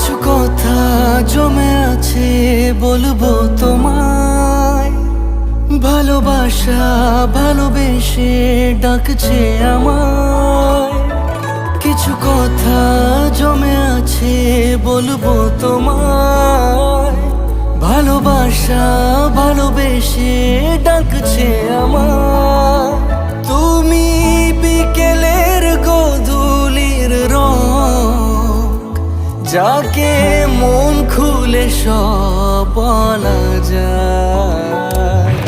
কিছু কথা জমে আছে বলবো তোমায়, ভালোবাসা ভালোবেসে ডাকছে আমায়। কিছু কথা জমে আছে বলবো তোমায়, ভালোবাসা ভালোবেসে ডাকছে আমায়। তুমি বিকেলের গোধূলির রং, যাকে মন খুলে সব বলা যায়।